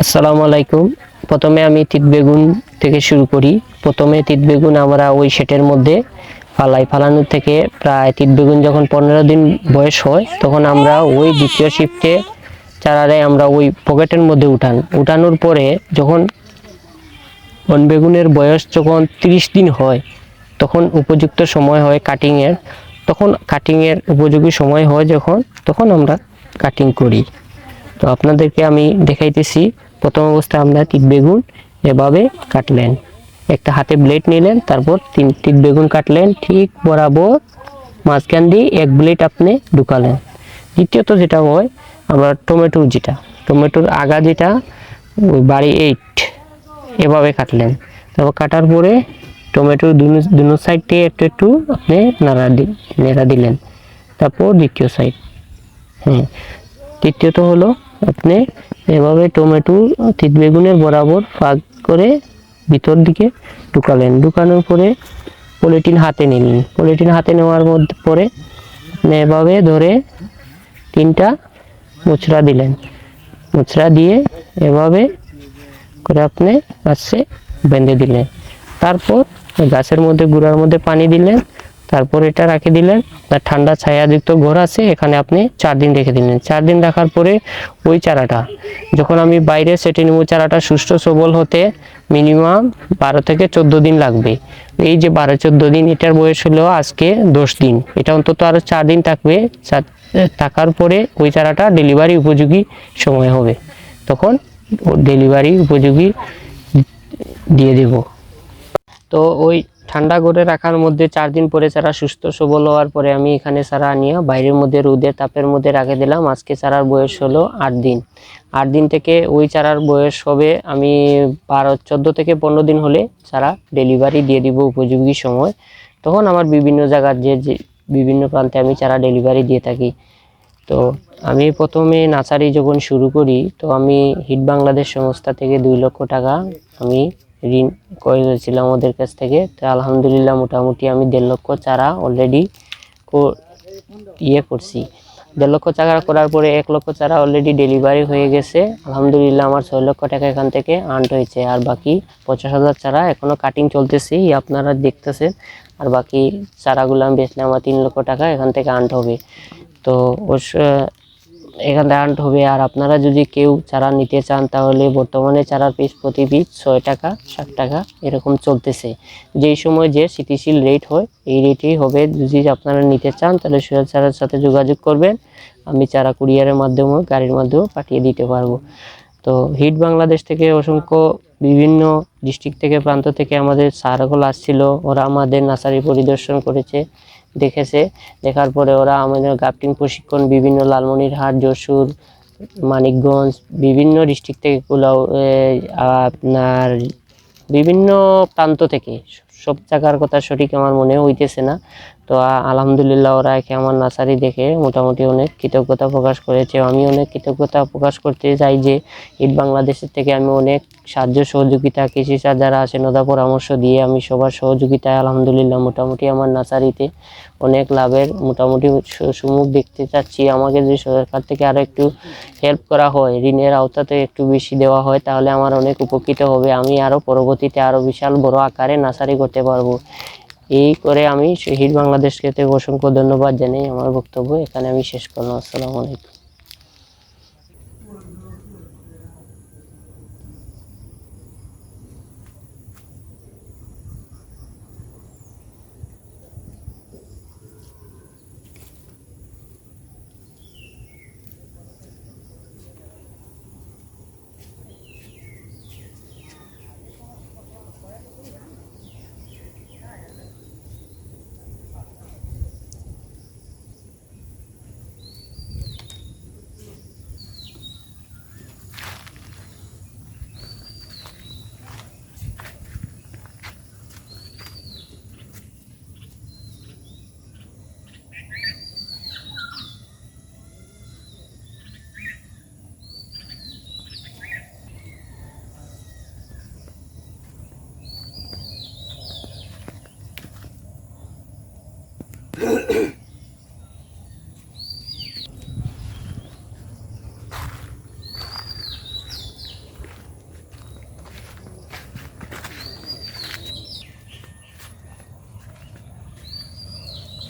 আসসালামু আলাইকুম। প্রথমে আমি তিত বেগুন থেকে শুরু করি। প্রথমে তিত বেগুন আমরা ওই সেটের মধ্যে ফালানোর থেকে প্রায় তিত বেগুন যখন 15 দিন বয়স হয় তখন আমরা ওই দ্বিতীয় শিফটে চারারে আমরা ওই পকেটের মধ্যে উঠানোর পরে যখন বন বেগুনের বয়স যখন 30 দিন হয় তখন উপযুক্ত সময় হয় কাটিংয়ের। তখন কাটিংয়ের উপযোগী সময় হয় তখন আমরা কাটিং করি। তো আপনাদেরকে আমি দেখাইতেছি। প্রথম অবস্থায় আমরা তিত বেগুন এভাবে কাটলেন, একটা হাতে ব্লেড নিলেন, তারপর তিত বেগুন কাটলেন, ঠিক বরাবর মাঝখান দিয়ে এক ব্লেড আপনি ঢুকালেন। দ্বিতীয়ত যেটা হয় আমরা টমেটোর আগা যেটা ওই বাড়ি 8 এভাবে কাটলেন। তারপর কাটার পরে টমেটোর দুনো সাইড থেকে একটু আপনি নেড়া দিলেন। তারপর দ্বিতীয় সাইড, তৃতীয়ত হলো আপনি এভাবে টমেটো তিত বেগুনের বরাবর ফাঁক করে ভিতর দিকে ঢুকানোর পরে পলিথিন হাতে নেওয়ার পরে আপনি এভাবে ধরে 3টা মুচড়া দিলেন। মুচড়া দিয়ে এভাবে করে আপনি গাছে বেঁধে দিলেন। তারপর গাছের মধ্যে গুঁড়ার মধ্যে পানি দিলেন। তারপর এটা রেখে দিলেন। তার ঠান্ডা ছায়াযুক্ত ঘর আছে, এখানে আপনি 4 দিন রেখে দিলেন। 4 দিন রাখার পরে ওই চারাটা যখন আমি বাইরে সেটে নেব, চারাটা সুস্থ সবল হতে মিনিমাম 12 থেকে 14 দিন লাগবে। এই যে 12-14 দিন, এটার বয়স হলো আজকে 10 দিন, এটা অন্তত আরো 4 দিন থাকবে। থাকার পরে ওই চারাটা ডেলিভারি উপযোগী সময় হবে, তখন ডেলিভারি উপযোগী দিয়ে দেব। তো ওই ঠান্ডা করে রাখার মধ্যে 4 দিন পরে চারা সুস্থ সবল হওয়ার পরে আমি এখানে চারা নিয়ে বাইরের মধ্যে রোদের তাপের মধ্যে রেখে দিলাম। আজকে চারার বয়স হলো 8 দিন। 8 দিন থেকে ওই চারার বয়স হবে আমি 14 থেকে 15 দিন হলে চারা ডেলিভারি দিয়ে দিব উপযোগী সময়। তখন আমার বিভিন্ন জায়গার যে বিভিন্ন প্রান্তে আমি চারা ডেলিভারি দিয়ে থাকি। তো আমি প্রথমে নার্সারি যখন শুরু করি, তো আমি হিট বাংলাদেশ সংস্থা থেকে 2 লক্ষ টাকা আমি ঋণ করেছিলাম ওদের কাছ থেকে। তো আলহামদুলিল্লাহ মোটামুটি আমি 1.5 লক্ষ চারা অলরেডি করছি। 1.5 লক্ষ চারা করার পরে 1 লক্ষ চারা অলরেডি ডেলিভারি হয়ে গেছে। আলহামদুলিল্লাহ আমার 6 লক্ষ টাকা এখান থেকে আর্ন হয়েছে। আর বাকি 50,000 চারা এখনো কাটিং চলতেছে, আপনারা দেখতেছেন। আর বাকি চারাগুলো আমি বেচলে আমার 3 লক্ষ টাকা এখান থেকে আর্ন হবে। তো এখান থেকে আর্ন হবে। আর আপনারা যদি কেউ চারা নিতে চান তাহলে বর্তমানে চারার পিস প্রতি পিস 6 টাকা 7 টাকা এরকম চলতেছে। যেই সময় যে স্থিতিশীল রেট হয় এই রেটেই হবে। যদি আপনারা নিতে চান তাহলে সোহেল চারার সাথে যোগাযোগ করবেন, আমি চারা কুরিয়ারের মাধ্যমে গাড়ির মাধ্যমে পাঠিয়ে দিতে পারবো। তো হিট বাংলাদেশ থেকে অসংখ্য বিভিন্ন ডিস্ট্রিক্ট থেকে প্রান্ত থেকে আমাদের স্যারগুলো আসছিল। ওরা আমাদের নার্সারি পরিদর্শন করেছে, দেখেছে। দেখার পরে ওরা আমাদের গ্রাফটিং প্রশিক্ষণ বিভিন্ন লালমনিরহাট, যশোর, মানিকগঞ্জ বিভিন্ন ডিস্ট্রিক্ট থেকে আপনার বিভিন্ন প্রান্ত থেকে, সব জায়গার কথা সঠিক আমার মনে হইতেছে না। তো আলহামদুলিল্লাহ ওরা একে আমার নার্সারি দেখে মোটামুটি অনেক কৃতজ্ঞতা প্রকাশ করেছে। আমি অনেক কৃতজ্ঞতা প্রকাশ করতে চাই যে হিট বাংলাদেশের থেকে আমি অনেক সাহায্য সহযোগিতা, কৃষি স্যার যারা আছেন ওদের পরামর্শ দিয়ে আমি সবার সহযোগিতায় আলহামদুলিল্লাহ মোটামুটি আমার নার্সারিতে অনেক লাভের মোটামুটি সুমুখ দেখতে চাচ্ছি। আমাকে যদি সরকার থেকে আরো একটু হেল্প করা হয়, ঋণের আওতাতে একটু বেশি দেওয়া হয়, তাহলে আমার অনেক উপকৃত হবে। আমি আরো পরবর্তীতে আরো বিশাল বড় আকারে নার্সারি করতে পারবো। এই করে আমি হিট বাংলাদেশকে অসংখ্য ধন্যবাদ জানাই। আমার বক্তব্য এখানে আমি শেষ করলাম। আসসালামু আলাইকুম।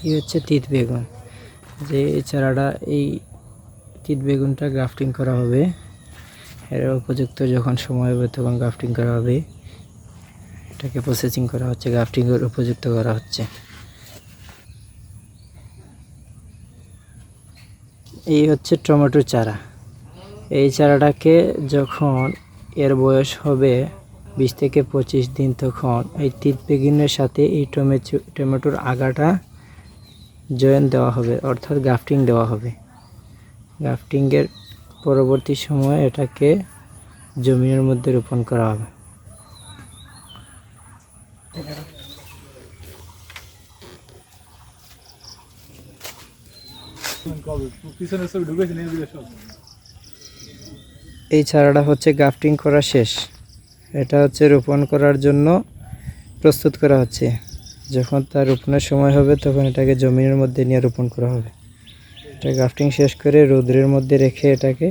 এই হচ্ছে তিত বেগুন, যে এই চারাটা, এই তিত বেগুনটা গ্রাফটিং করা হবে। এর উপযুক্ত যখন সময় হবে তখন গ্রাফটিং করা হবে। এটাকে প্রসেসিং করা হচ্ছে, গ্রাফটিংয়ের উপযুক্ত করা হচ্ছে। এই হচ্ছে টমেটো চারা। এই চারাটাকে যখন এর বয়স হবে 20 থেকে 25 দিন, তখন এই তিত বেগুনের সাথে এই টমেটোর আগাটা জয়েন দেওয়া হবে, অর্থাৎ গ্রাফটিং দেওয়া হবে। গ্রাফটিংয়ের পরবর্তী সময়ে এটাকে জমির মধ্যে রোপণ করা হবে। এই চারাটা হচ্ছে গ্রাফটিং করা শেষ, এটা হচ্ছে রোপণ করার জন্য প্রস্তুত করা হচ্ছে। যখন তার রোপণের সময় হবে তখন এটাকে জমির মধ্যে নিয়ে রোপণ করা হবে। এটা গ্রাফটিং শেষ করে রৌদ্রের মধ্যে রেখে এটাকে